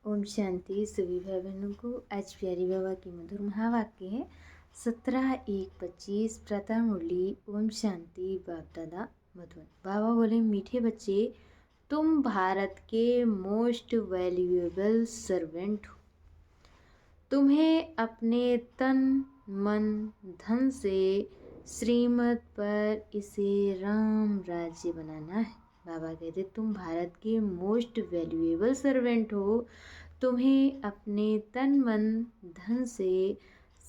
ओम शांति। सभी भाई बहनों को आज प्यारी बाबा की मधुर महावाक्य है 17-1-25 प्रातः मुरली। ओम शांति। बाप दादा मधुर। बाबा बोले, मीठे बच्चे, तुम भारत के मोस्ट वैल्यूएबल सर्वेंट हो। तुम्हें अपने तन मन धन से श्रीमत पर इसे राम राज्य बनाना है। बाबा कहते, तुम भारत के मोस्ट वैल्यूएबल सर्वेंट हो। तुम्हें अपने तन मन धन से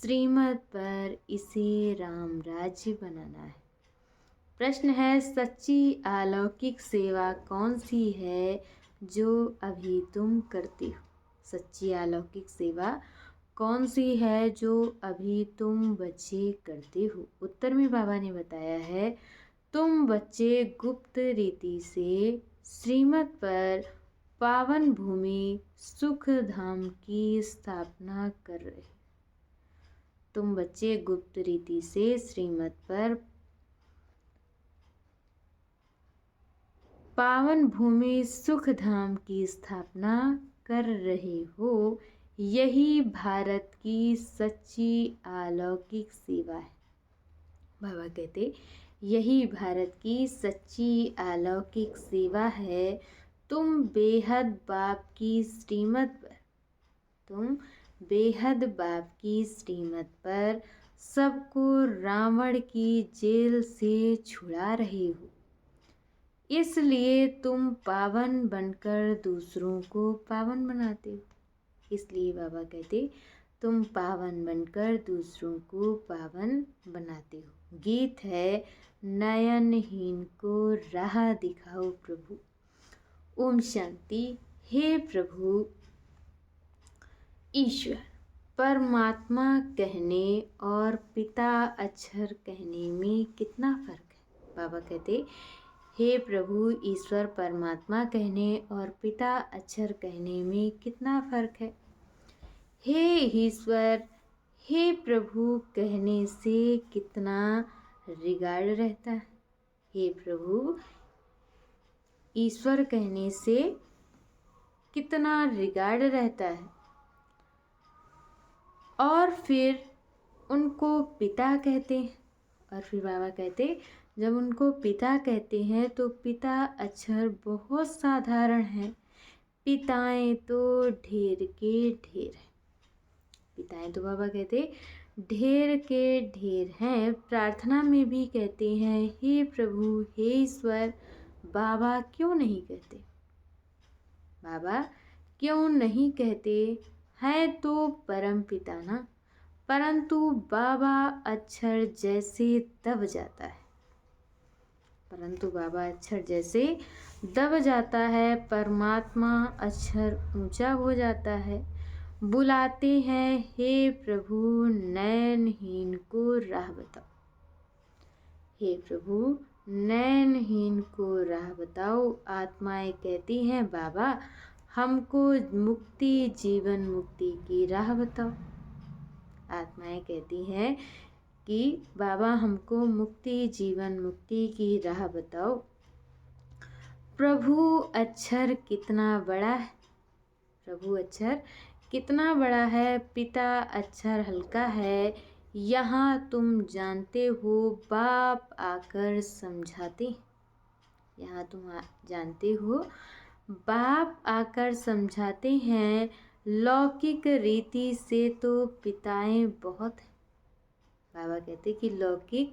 श्रीमत पर इसे राम राज्य बनाना है। प्रश्न है, सच्ची अलौकिक सेवा कौन सी है जो अभी तुम करते हो? सच्ची अलौकिक सेवा कौन सी है जो अभी तुम बच्चे करते हो? उत्तर में बाबा ने बताया है, तुम बच्चे गुप्त रीति से श्रीमत पर पावन भूमि सुख धाम की स्थापना कर रहे। तुम बच्चे गुप्त रीति से श्रीमत पर पावन भूमि सुख धाम की स्थापना कर रहे हो। यही भारत की सच्ची अलौकिक सेवा है। बाबा कहते, यही भारत की सच्ची अलौकिक सेवा है। तुम बेहद बाप की श्रीमत पर सबको रावण की जेल से छुड़ा रहे हो। इसलिए तुम पावन बनकर दूसरों को पावन बनाते हो। इसलिए बाबा कहते, तुम पावन बनकर दूसरों को पावन बनाते हो। गीत है, नयनहीन को राह दिखाओ प्रभु। ओम शांति। हे प्रभु ईश्वर परमात्मा कहने और पिता अक्षर कहने में कितना फर्क है? बाबा कहते, हे प्रभु ईश्वर परमात्मा कहने और पिता अक्षर कहने में कितना फर्क है? हे ईश्वर, हे प्रभु कहने से कितना रिगार्ड रहता है? हे प्रभु ईश्वर कहने से कितना रिगार्ड रहता है। और फिर उनको पिता कहते हैं। और फिर बाबा कहते, जब उनको पिता कहते हैं तो पिता अक्षर बहुत साधारण है। पिताएं तो ढेर के ढेर हैं। पिताएं तो बाबा कहते ढेर के ढेर हैं। प्रार्थना में भी कहते हैं, हे प्रभु हे ईश्वर। बाबा क्यों नहीं कहते? बाबा क्यों नहीं कहते हैं? तो परम पिता ना। परंतु बाबा अक्षर जैसे दब जाता है। परमात्मा अक्षर ऊंचा हो जाता है। बुलाते हैं, हे प्रभु नयनहीन को राह बताओ। हे प्रभु नयनहीन को राह बताओ। आत्माएं कहती हैं, बाबा हमको मुक्ति जीवन मुक्ति की राह बताओ। आत्माएं कहती हैं कि बाबा हमको मुक्ति जीवन मुक्ति की राह बताओ। प्रभु अक्षर कितना बड़ा है? प्रभु अक्षर कितना बड़ा है? पिता अक्षर हल्का है। यहाँ तुम जानते हो, बाप आकर समझाते। यहाँ तुम जानते हो, बाप आकर समझाते हैं। लौकिक रीति से तो पिताएं बहुत हैं। बाबा कहते कि लौकिक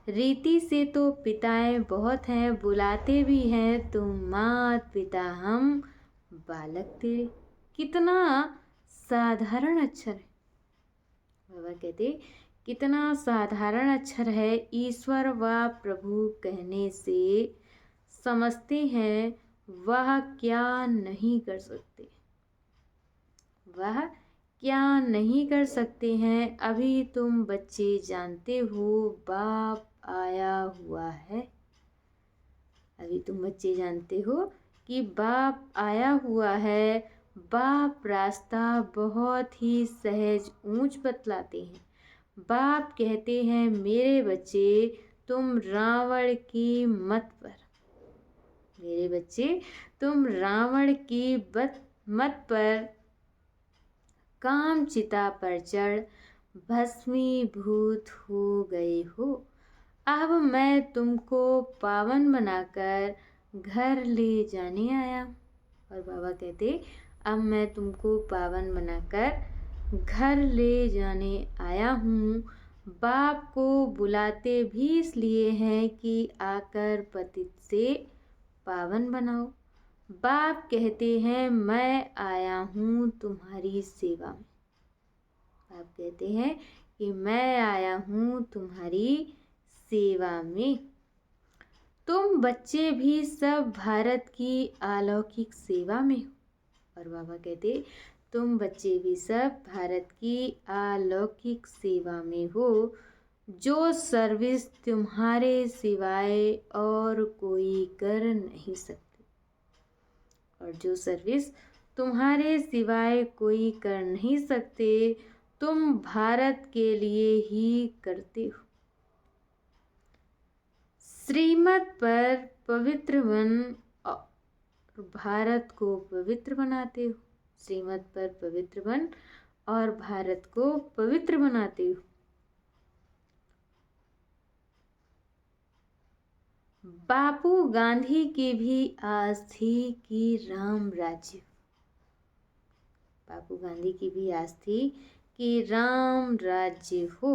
रीति से तो पिताएं बहुत हैं। बुलाते भी हैं, तुम मात पिता हम बालक तेरे। कितना साधारण अक्षर है। बाबा कहते कितना साधारण अक्षर है। ईश्वर व प्रभु कहने से समझते हैं वह क्या नहीं कर सकते। वह क्या नहीं कर सकते हैं। अभी तुम बच्चे जानते हो, बाप आया हुआ है। अभी तुम बच्चे जानते हो कि बाप आया हुआ है। बाप रास्ता बहुत ही सहज ऊंच बतलाते हैं। बाप कहते हैं, मेरे बच्चे तुम रावण की मत पर मत पर काम चिता पर चढ़ भस्मीभूत हो गए हो। अब मैं तुमको पावन बनाकर घर ले जाने आया। और बाबा कहते, अब मैं तुमको पावन बनाकर घर ले जाने आया हूँ। बाप को बुलाते भी इसलिए हैं कि आकर पतित से पावन बनाओ। बाप कहते हैं, मैं आया हूँ तुम्हारी सेवा में। बाप कहते हैं कि मैं आया हूँ तुम्हारी सेवा में। तुम बच्चे भी सब भारत की अलौकिक सेवा में हो। और बाबा कहते, तुम बच्चे भी सब भारत की अलौकिक सेवा में हो। जो सर्विस तुम्हारे सिवाय और कोई कर नहीं सकते, और जो सर्विस तुम्हारे सिवाय कोई कर नहीं सकते, तुम भारत के लिए ही करते हो। श्रीमत पर पवित्र बन और भारत को पवित्र बनाते हो। श्रीमत पर पवित्र बन और भारत को पवित्र बनाते हो। बापू गांधी की भी आस थी कि राम राज्य, बापू गांधी की भी आस थी कि राम राज्य हो।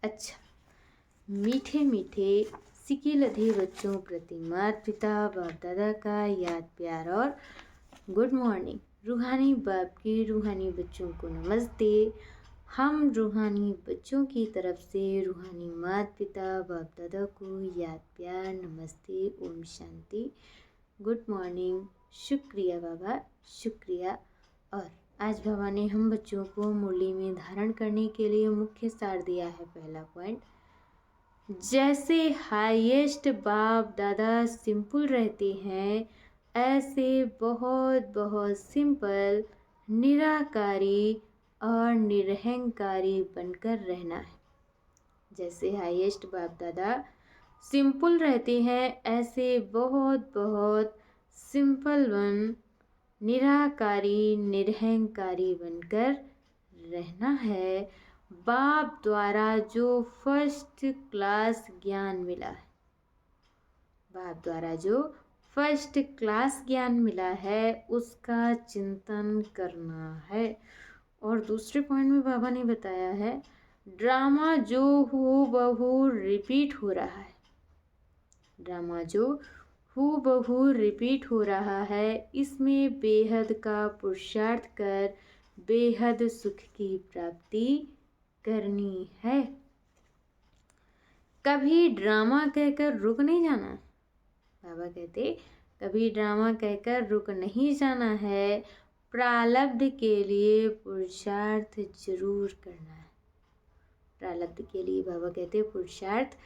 अच्छा, मीठे मीठे सिके लधे बच्चों प्रति माता पिता बाप दादा का याद प्यार और गुड मॉर्निंग। रूहानी बाप के रूहानी बच्चों को नमस्ते। हम रूहानी बच्चों की तरफ से रूहानी माता पिता बाप दादा को याद प्यार नमस्ते, ओम शांति, गुड मॉर्निंग, शुक्रिया बाबा, शुक्रिया। और आज बाबा ने हम बच्चों को मुरली में धारण करने के लिए मुख्य सार दिया है। पहला पॉइंट, जैसे हाईएस्ट बाप दादा सिंपल रहते हैं, ऐसे बहुत बहुत सिंपल, निराकारी और निरहंकारी बनकर रहना है। जैसे हाईएस्ट बाप दादा सिंपल रहते हैं, ऐसे बहुत बहुत सिंपल निराकारी निरहंकारी बनकर रहना है। बाप द्वारा जो फर्स्ट क्लास ज्ञान मिला है, बाप द्वारा जो फर्स्ट क्लास ज्ञान मिला है, उसका चिंतन करना है। और दूसरे पॉइंट में बाबा ने बताया है, ड्रामा जो हूबहू रिपीट हो रहा है, ड्रामा जो हूबहू रिपीट हो रहा है, इसमें बेहद का पुरुषार्थ कर बेहद सुख की प्राप्ति करनी है। कभी ड्रामा कहकर रुक नहीं जाना। बाबा कहते, कभी ड्रामा कहकर रुक नहीं जाना है। प्रारब्ध के लिए पुरुषार्थ जरूर करना है। प्रारब्ध के लिए बाबा कहते पुरुषार्थ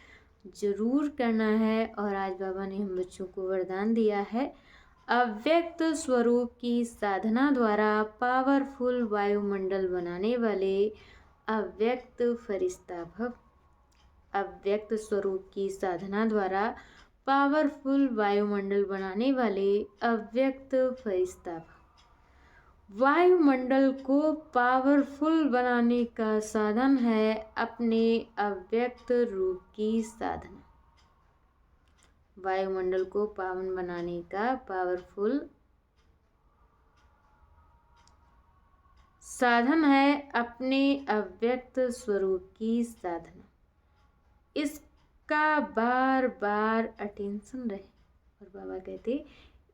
जरूर करना है। और आज बाबा ने हम बच्चों को वरदान दिया है, अव्यक्त स्वरूप की साधना द्वारा पावरफुल वायुमंडल बनाने वाले अव्यक्त फरिश्ता भव। अव्यक्त स्वरूप की साधना द्वारा पावरफुल वायुमंडल बनाने वाले अव्यक्त फरिश्ता भव। वायुमंडल को पावरफुल बनाने का साधन है अपने अव्यक्त रूप की साधना। वायुमंडल को पावन बनाने का पावरफुल साधन है अपने अव्यक्त स्वरूप की साधना। इसका बार बार अटेंशन रहे। और बाबा कहते,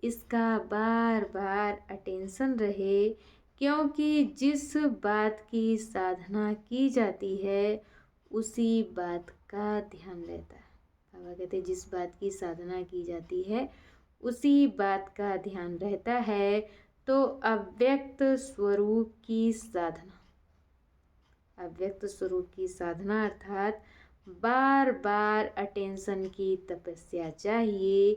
इसका बार बार अटेंशन रहे, क्योंकि जिस बात की साधना की जाती है उसी बात का ध्यान रहता है। बाबा कहते, जिस बात की साधना की जाती है उसी बात का ध्यान रहता है। तो अव्यक्त स्वरूप की साधना, अव्यक्त स्वरूप की साधना अर्थात बार बार अटेंशन की तपस्या चाहिए।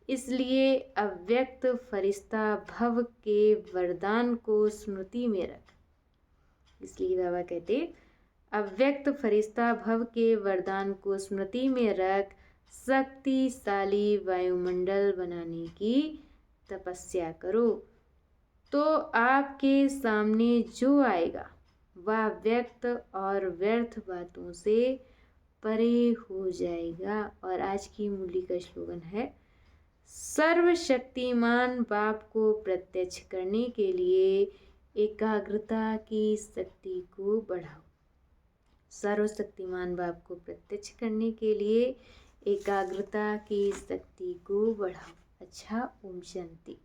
इसलिए अव्यक्त फरिश्ता भव के वरदान को स्मृति में रख। इसलिए बाबा कहते, अव्यक्त फरिश्ता भव के वरदान को स्मृति में रख, शक्तिशाली वायुमंडल बनाने की तपस्या करो। तो आपके सामने जो आएगा वह व्यक्त और व्यर्थ बातों से परे हो जाएगा। और आज की मूली का स्लोगन है, सर्वशक्तिमान बाप को प्रत्यक्ष करने के लिए एकाग्रता की शक्ति को बढ़ाओ। सर्वशक्तिमान बाप को प्रत्यक्ष करने के लिए एकाग्रता की शक्ति को बढ़ाओ। अच्छा, ओम शांति।